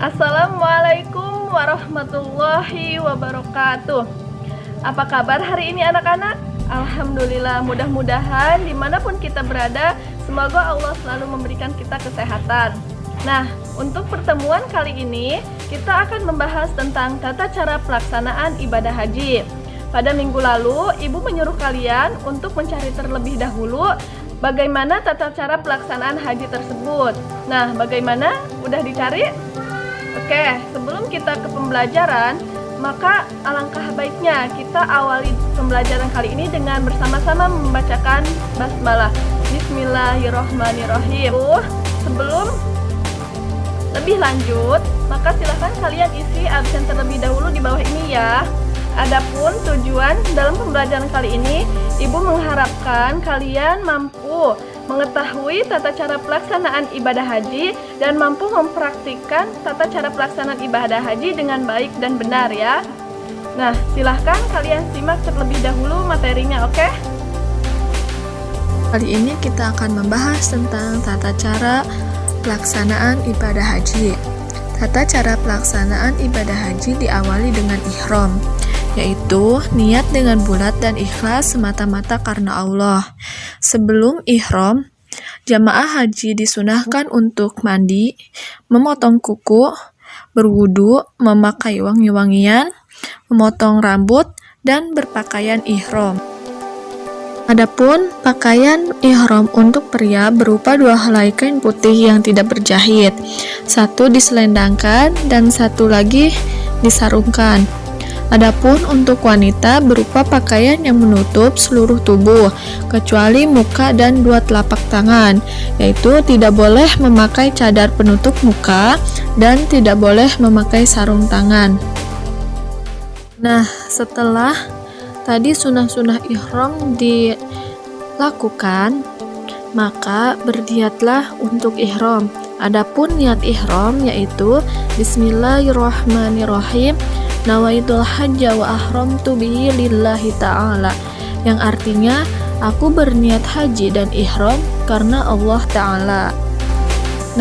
Assalamualaikum warahmatullahi wabarakatuh. Apa kabar hari ini anak-anak? Alhamdulillah, mudah-mudahan dimanapun kita berada, semoga Allah selalu memberikan kita kesehatan. Nah, untuk pertemuan kali ini, kita akan membahas tentang tata cara pelaksanaan ibadah haji. Pada minggu lalu, Ibu menyuruh kalian untuk mencari terlebih dahulu bagaimana tata cara pelaksanaan haji tersebut. Nah, bagaimana? Udah dicari? Oke, sebelum kita ke pembelajaran, maka alangkah baiknya kita awali pembelajaran kali ini dengan bersama-sama membacakan basmalah. Bismillahirrohmanirrohim. Sebelum lebih lanjut, maka silahkan kalian isi absen terlebih dahulu di bawah ini ya. Adapun tujuan dalam pembelajaran kali ini, Ibu mengharapkan kalian mampu mengetahui tata cara pelaksanaan ibadah haji dan mampu mempraktikkan tata cara pelaksanaan ibadah haji dengan baik dan benar ya. Nah, silahkan kalian simak terlebih dahulu materinya, oke? Kali ini kita akan membahas tentang tata cara pelaksanaan ibadah haji. Tata cara pelaksanaan ibadah haji diawali dengan ihram, yaitu niat dengan bulat dan ikhlas semata-mata karena Allah. Sebelum ihram, jamaah haji disunahkan untuk mandi, memotong kuku, berwudu, memakai wangi-wangian, memotong rambut, dan berpakaian ihram. Adapun pakaian ihram untuk pria berupa 2 helai kain putih yang tidak berjahit, 1 diselendangkan dan 1 lagi disarungkan. Adapun untuk wanita berupa pakaian yang menutup seluruh tubuh kecuali muka dan 2 telapak tangan, yaitu tidak boleh memakai cadar penutup muka dan tidak boleh memakai sarung tangan. Nah, setelah tadi sunah-sunah ihram dilakukan, maka berniatlah untuk ihram. Adapun niat ihram yaitu Bismillahirrahmanirrahim, nawaitul hajja wa ahramtu bihi lillahi ta'ala, yang artinya aku berniat haji dan ihram karena Allah Ta'ala.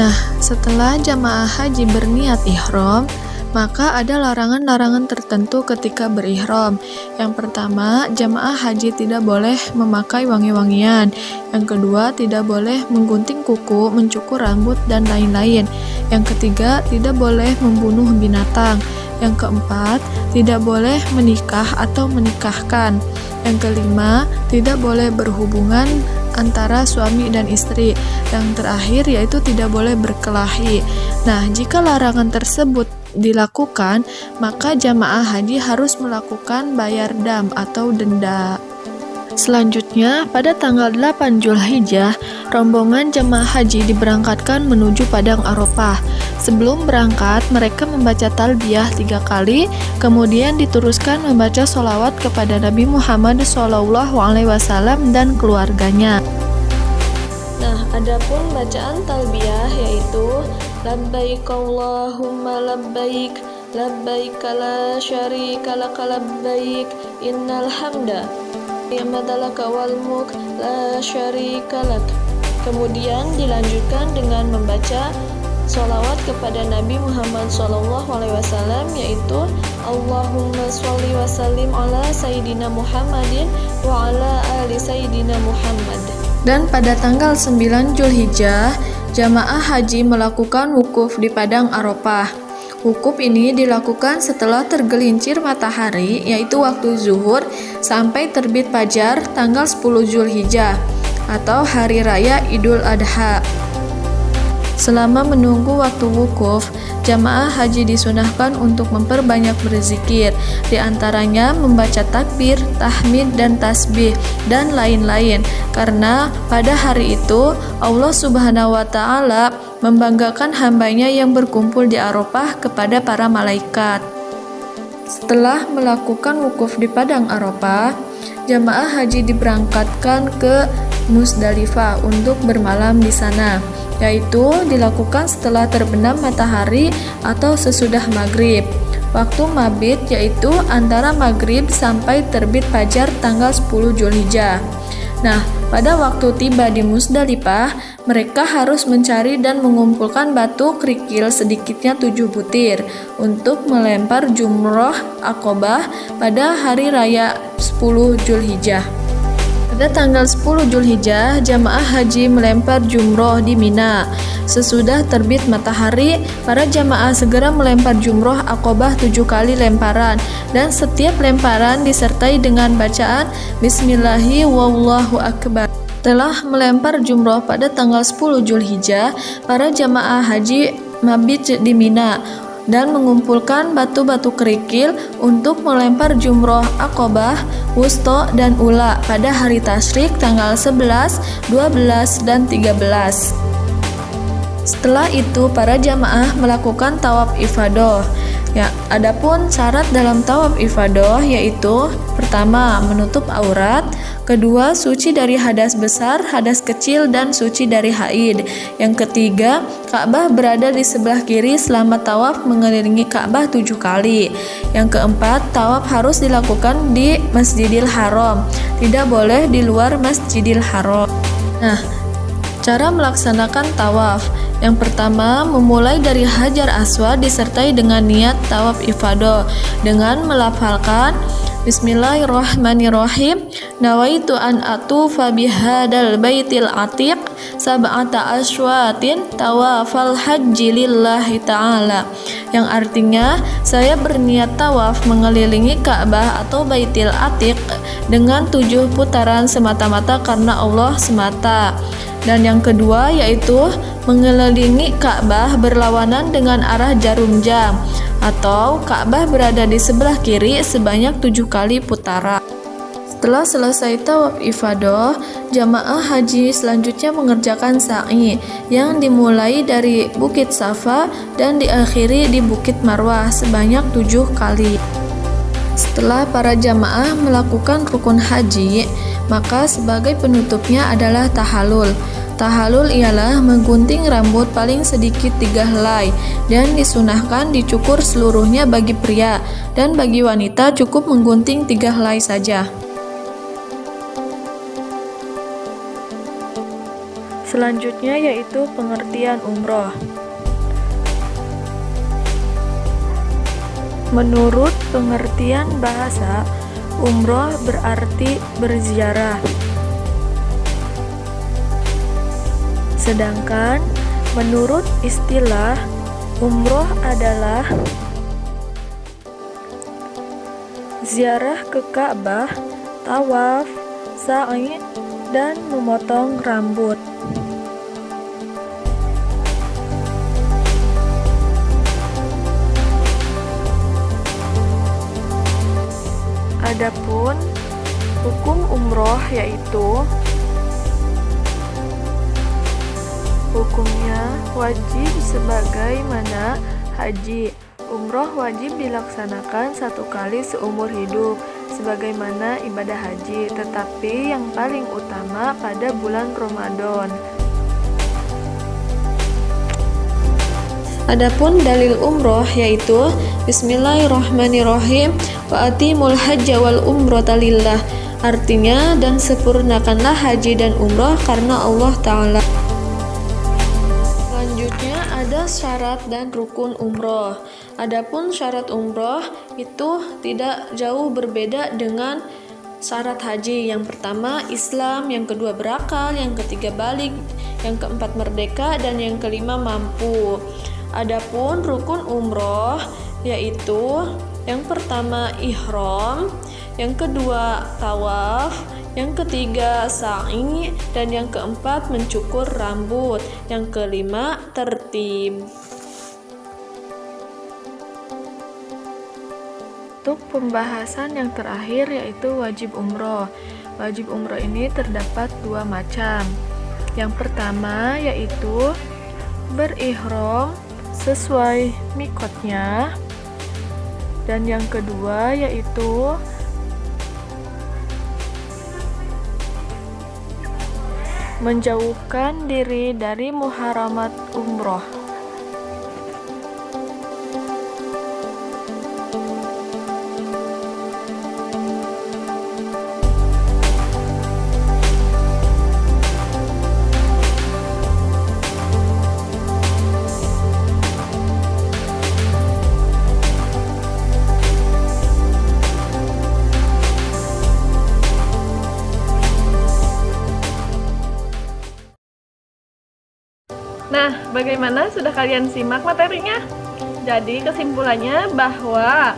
Nah, setelah jamaah haji berniat ihram, maka ada larangan-larangan tertentu ketika berihram. Yang pertama, jamaah haji tidak boleh memakai wangi-wangian. Yang kedua, tidak boleh menggunting kuku, mencukur rambut, dan lain-lain. Yang ketiga, tidak boleh membunuh binatang. Yang keempat, tidak boleh menikah atau menikahkan. Yang kelima, tidak boleh berhubungan antara suami dan istri. Yang terakhir yaitu tidak boleh berkelahi. Nah, jika larangan tersebut dilakukan, maka jamaah haji harus melakukan bayar dam atau denda. Selanjutnya, pada tanggal 8 Zulhijjah, rombongan jamaah haji diberangkatkan menuju Padang Arafah. Sebelum berangkat, mereka membaca talbiyah 3 kali, kemudian diteruskan membaca sholawat kepada Nabi Muhammad SAW dan keluarganya. Nah, adapun bacaan talbiyah yaitu labbaik Allahumma labbaik, labbaik la syarika laka labbaik, innal hamda ni'matalaka wal mulk la syarika lak. Kemudian dilanjutkan dengan membaca sholawat kepada Nabi Muhammad SAW yaitu Allahumma sholli wa sallim ala Sayyidina Muhammadin wa ala ali Sayyidina Muhammad. Dan pada tanggal 9 Zulhijjah, jamaah haji melakukan wukuf di Padang Arafah. Wukuf ini dilakukan setelah tergelincir matahari, yaitu waktu zuhur, sampai terbit fajar tanggal 10 Zulhijjah atau hari raya Idul Adha. Selama menunggu waktu wukuf, jamaah haji disunahkan untuk memperbanyak berzikir, di antaranya membaca takbir, tahmid, dan tasbih, dan lain-lain, karena pada hari itu Allah Subhanahu wa Ta'ala membanggakan hambanya yang berkumpul di Arafah kepada para malaikat. Setelah melakukan wukuf di Padang Arafah, jamaah haji diberangkatkan ke Musdalifah untuk bermalam di sana, yaitu dilakukan setelah terbenam matahari atau sesudah maghrib. Waktu mabit yaitu antara maghrib sampai terbit fajar tanggal 10 Zulhijjah. Nah, pada waktu tiba di Musdalifah, mereka harus mencari dan mengumpulkan batu kerikil sedikitnya 7 butir untuk melempar jumroh Aqobah pada hari raya 10 Zulhijjah. Pada tanggal 10 Zulhijjah, jamaah haji melempar jumroh di Mina. Sesudah terbit matahari, para jamaah segera melempar jumroh Aqobah 7 kali lemparan, dan setiap lemparan disertai dengan bacaan Bismillahi wallahu akbar. Setelah melempar jumroh pada tanggal 10 Zulhijjah, para jamaah haji mabit di Mina dan mengumpulkan batu-batu kerikil untuk melempar jumroh Aqobah, Wusto, dan Ula pada hari tasyrik tanggal 11, 12, dan 13. Setelah itu para jamaah melakukan tawaf ifadah. Ya, adapun syarat dalam tawaf ifadah yaitu pertama, menutup aurat, kedua, suci dari hadas besar, hadas kecil, dan suci dari haid. Yang ketiga, Ka'bah berada di sebelah kiri selama tawaf mengelilingi Ka'bah 7 kali. Yang keempat, tawaf harus dilakukan di Masjidil Haram, tidak boleh di luar Masjidil Haram. Nah, cara melaksanakan tawaf. Yang pertama, memulai dari Hajar Aswad disertai dengan niat tawaf ifadah dengan melafalkan Bismillahirrahmanirrahim. Nawaitu an atufa bihadal baitil atiq sab'ata aswatin tawafal haji lillahi ta'ala. Yang artinya, saya berniat tawaf mengelilingi Ka'bah atau Baitil Atiq dengan 7 putaran semata-mata karena Allah semata. Dan yang kedua yaitu mengelilingi Ka'bah berlawanan dengan arah jarum jam, atau Ka'bah berada di sebelah kiri sebanyak 7 kali putaran. Setelah selesai tawaf ifadah, jamaah haji selanjutnya mengerjakan sa'i yang dimulai dari Bukit Safa dan diakhiri di Bukit Marwah sebanyak 7 kali. Setelah para jamaah melakukan rukun haji, maka sebagai penutupnya adalah tahalul. Tahalul ialah menggunting rambut paling sedikit 3 helai dan disunahkan dicukur seluruhnya bagi pria, dan bagi wanita cukup menggunting 3 helai saja. Selanjutnya yaitu pengertian umroh. Menurut pengertian bahasa, umroh berarti berziarah. Sedangkan menurut istilah, umroh adalah ziarah ke Ka'bah, tawaf, sa'i, dan memotong rambut. Adapun hukum umroh yaitu hukumnya wajib sebagaimana haji. Umroh wajib dilaksanakan 1 kali seumur hidup sebagaimana ibadah haji, tetapi yang paling utama pada bulan Ramadan. Adapun dalil umroh yaitu Bismillahirrahmanirrahim wa atimul hajja wal umrata lillah. Artinya, dan sempurnakanlah haji dan umroh karena Allah Ta'ala. Selanjutnya ada syarat dan rukun umroh. Adapun syarat umroh itu tidak jauh berbeda dengan syarat haji. Yang pertama Islam, yang kedua berakal, yang ketiga balik, yang keempat merdeka, dan yang kelima mampu. Adapun rukun umroh yaitu yang pertama ihram, yang kedua tawaf, yang ketiga sa'i, dan yang keempat mencukur rambut, yang kelima tertib. Untuk pembahasan yang terakhir yaitu wajib umroh. Wajib umroh ini terdapat 2 macam. Yang pertama yaitu berihram sesuai mikotnya, dan yang kedua yaitu menjauhkan diri dari muharamat umroh. Bagaimana? Sudah kalian simak materinya? Jadi kesimpulannya bahwa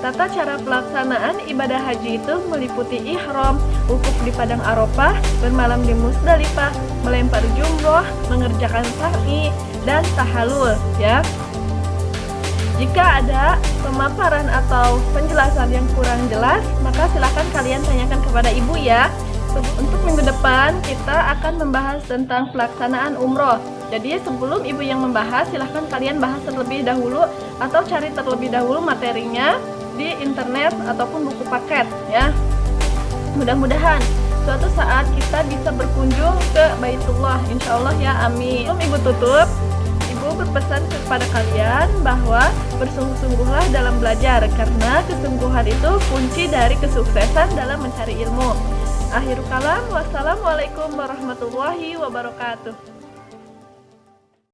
tata cara pelaksanaan ibadah haji itu meliputi ihram, wukuf di Padang Arafah, bermalam di Musdalifah, melempar jumroh, mengerjakan sa'i, dan tahallul ya. Jika ada pemaparan atau penjelasan yang kurang jelas, maka silakan kalian tanyakan kepada ibu ya. Untuk minggu depan kita akan membahas tentang pelaksanaan umroh. Jadi sebelum ibu yang membahas, silahkan kalian bahas terlebih dahulu atau cari terlebih dahulu materinya di internet ataupun buku paket ya. Mudah-mudahan suatu saat kita bisa berkunjung ke Baitullah, insya Allah ya, amin. Sebelum ibu tutup, ibu berpesan kepada kalian bahwa bersungguh-sungguhlah dalam belajar, karena kesungguhan itu kunci dari kesuksesan dalam mencari ilmu. Akhirul kalam, wassalamualaikum warahmatullahi wabarakatuh.